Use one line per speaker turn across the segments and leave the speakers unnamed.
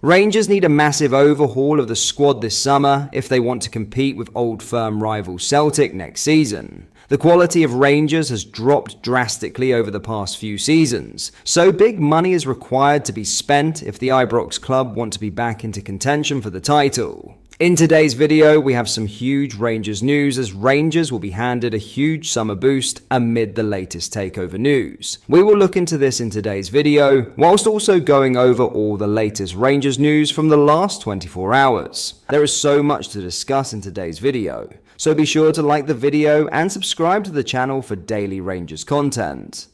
Rangers need a massive overhaul of the squad this summer if they want to compete with old firm rival Celtic next season. The quality of Rangers has dropped drastically over the past few seasons, so big money is required to be spent if the Ibrox club want to be back into contention for the title. In today's video, we have some huge Rangers news as Rangers will be handed a huge summer boost amid the latest takeover news. We will look into this in today's video, whilst also going over all the latest Rangers news from the last 24 hours. There is so much to discuss in today's video, so be sure to like the video and subscribe to the channel for daily Rangers content.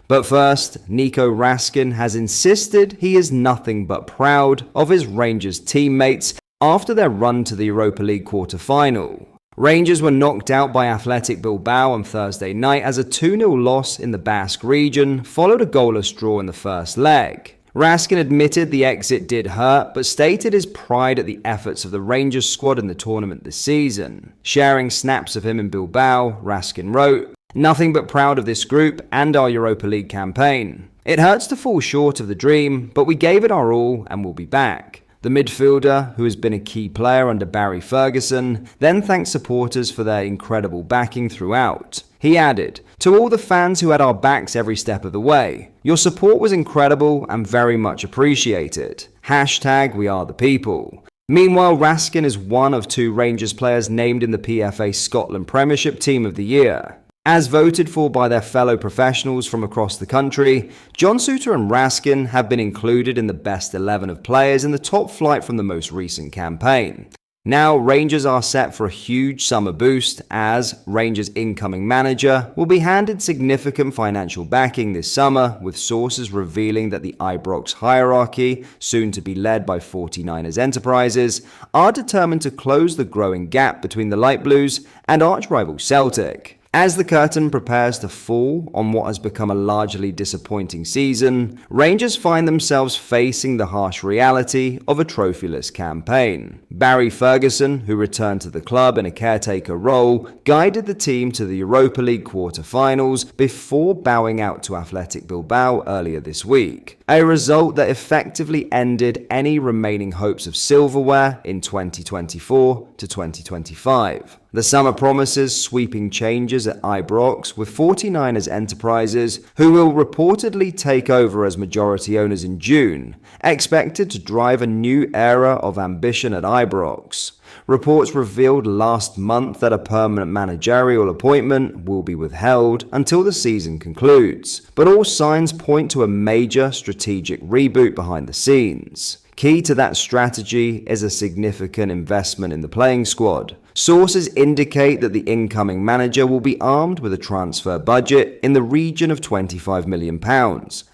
But first, Nico Raskin has insisted he is nothing but proud of his Rangers teammates after their run to the Europa League quarter-final. Rangers were knocked out by Athletic Bilbao on Thursday night as a 2-0 loss in the Basque region followed a goalless draw in the first leg. Raskin admitted the exit did hurt, but stated his pride at the efforts of the Rangers squad in the tournament this season. Sharing snaps of him in Bilbao, Raskin wrote, "Nothing but proud of this group and our Europa League campaign. It hurts to fall short of the dream, but we gave it our all and we'll be back." The midfielder, who has been a key player under Barry Ferguson, then thanked supporters for their incredible backing throughout. He added, "To all the fans who had our backs every step of the way, your support was incredible and very much appreciated. Hashtag we are the people." Meanwhile, Raskin is one of 2 Rangers players named in the PFA Scotland Premiership Team of the Year. As voted for by their fellow professionals from across the country, John Souttar and Raskin have been included in the best 11 of players in the top flight from the most recent campaign. Now, Rangers are set for a huge summer boost as Rangers' incoming manager will be handed significant financial backing this summer, with sources revealing that the Ibrox hierarchy, soon to be led by 49ers Enterprises, are determined to close the growing gap between the Light Blues and arch-rival Celtic. As the curtain prepares to fall on what has become a largely disappointing season, Rangers find themselves facing the harsh reality of a trophyless campaign. Barry Ferguson, who returned to the club in a caretaker role, guided the team to the Europa League quarter-finals before bowing out to Athletic Bilbao earlier this week, a result that effectively ended any remaining hopes of silverware in 2024 to 2025. The summer promises sweeping changes at Ibrox, with 49ers Enterprises, who will reportedly take over as majority owners in June, expected to drive a new era of ambition at Ibrox. Reports revealed last month that a permanent managerial appointment will be withheld until the season concludes, but all signs point to a major strategic reboot behind the scenes. Key to that strategy is a significant investment in the playing squad. Sources indicate that the incoming manager will be armed with a transfer budget in the region of £25 million,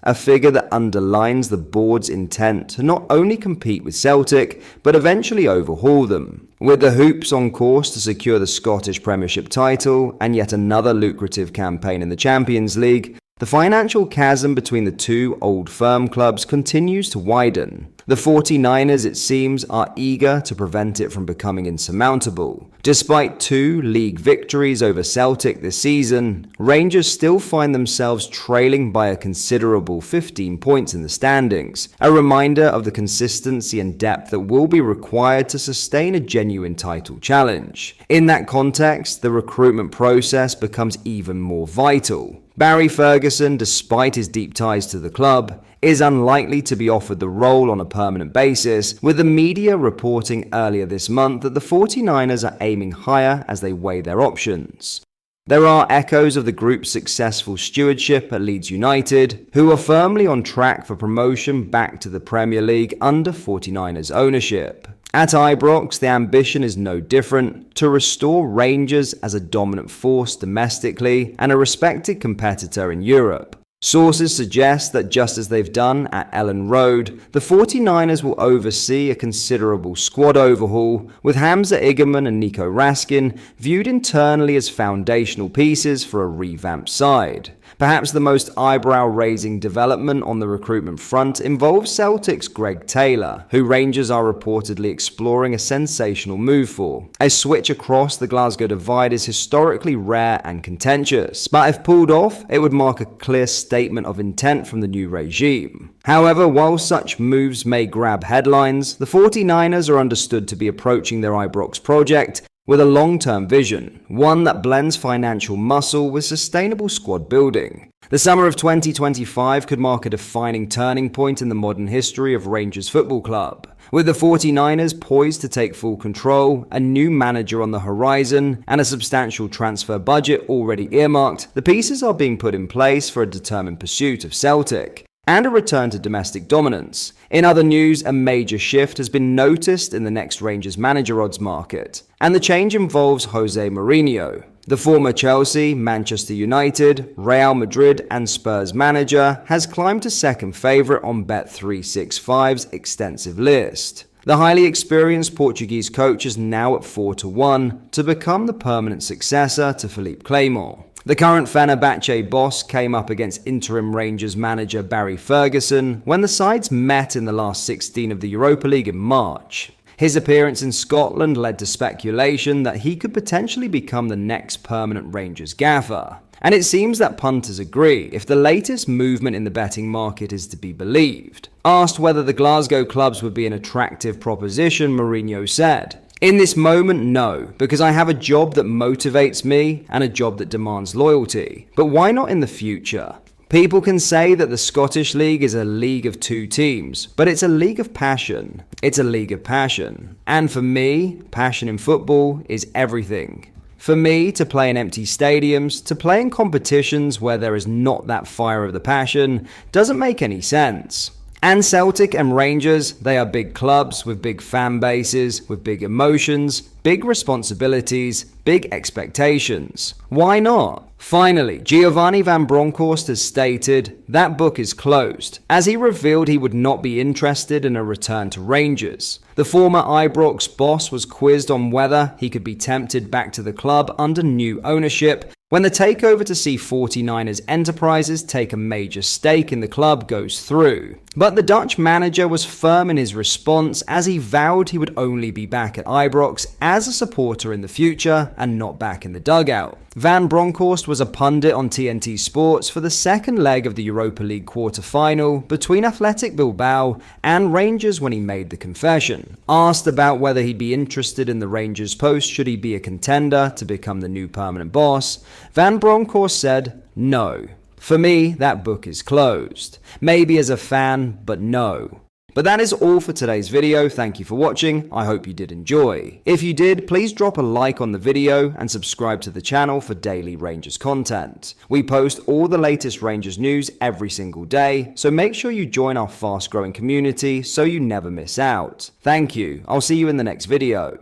a figure that underlines the board's intent to not only compete with Celtic, but eventually overhaul them. With the Hoops on course to secure the Scottish Premiership title and yet another lucrative campaign in the Champions League, the financial chasm between the 2 old firm clubs continues to widen. The 49ers, it seems, are eager to prevent it from becoming insurmountable. Despite 2 league victories over Celtic this season, Rangers still find themselves trailing by a considerable 15 points in the standings, a reminder of the consistency and depth that will be required to sustain a genuine title challenge. In that context, the recruitment process becomes even more vital. Barry Ferguson, despite his deep ties to the club, is unlikely to be offered the role on a permanent basis, with the media reporting earlier this month that the 49ers are aiming higher as they weigh their options. There are echoes of the group's successful stewardship at Leeds United, who are firmly on track for promotion back to the Premier League under 49ers ownership. At Ibrox, the ambition is no different: to restore Rangers as a dominant force domestically and a respected competitor in Europe. Sources suggest that just as they've done at Ellen Road, the 49ers will oversee a considerable squad overhaul, with Hamza Igerman and Nico Raskin viewed internally as foundational pieces for a revamped side. Perhaps the most eyebrow-raising development on the recruitment front involves Celtic's Greg Taylor, who Rangers are reportedly exploring a sensational move for. A switch across the Glasgow divide is historically rare and contentious, but if pulled off, it would mark a clear step statement of intent from the new regime. However, while such moves may grab headlines, the 49ers are understood to be approaching their Ibrox project with a long-term vision, one that blends financial muscle with sustainable squad building. The summer of 2025 could mark a defining turning point in the modern history of Rangers Football Club. With the 49ers poised to take full control, a new manager on the horizon, and a substantial transfer budget already earmarked, the pieces are being put in place for a determined pursuit of Celtic and a return to domestic dominance. In other news, a major shift has been noticed in the next Rangers manager odds market, and the change involves Jose Mourinho. The former Chelsea, Manchester United, Real Madrid and Spurs manager has climbed to second favourite on Bet365's extensive list. The highly experienced Portuguese coach is now at 4-1 to become the permanent successor to Philippe Clement. The current Fenerbahce boss came up against interim Rangers manager Barry Ferguson when the sides met in the last 16 of the Europa League in March. His appearance in Scotland led to speculation that he could potentially become the next permanent Rangers gaffer. And it seems that punters agree if the latest movement in the betting market is to be believed. Asked whether the Glasgow clubs would be an attractive proposition, Mourinho said, "In this moment, no, because I have a job that motivates me and a job that demands loyalty. But why not in the future? People can say that the Scottish League is a league of two teams, but it's a league of passion. It's a league of passion. And for me, passion in football is everything. For me, to play in empty stadiums, to play in competitions where there is not that fire of the passion, doesn't make any sense." And Celtic and Rangers, they are big clubs with big fan bases, with big emotions, big responsibilities, big expectations. Why not? Finally, Giovanni van Bronckhorst has stated that book is closed, as he revealed he would not be interested in a return to Rangers. The former Ibrox boss was quizzed on whether he could be tempted back to the club under new ownership when the takeover to see 49ers Enterprises take a major stake in the club goes through. But the Dutch manager was firm in his response, as he vowed he would only be back at Ibrox as a supporter in the future and not back in the dugout. Van Bronckhorst was a pundit on TNT Sports for the second leg of the Europa League quarter-final between Athletic Bilbao and Rangers when he made the confession. Asked about whether he'd be interested in the Rangers post should he be a contender to become the new permanent boss, Van Bronckhorst said, "No. For me, that book is closed. Maybe as a fan, but no." But that is all for today's video. Thank you for watching. I hope you did enjoy. If you did, please drop a like on the video and subscribe to the channel for daily Rangers content. We post all the latest Rangers news every single day, so make sure you join our fast-growing community so you never miss out. Thank you. I'll see you in the next video.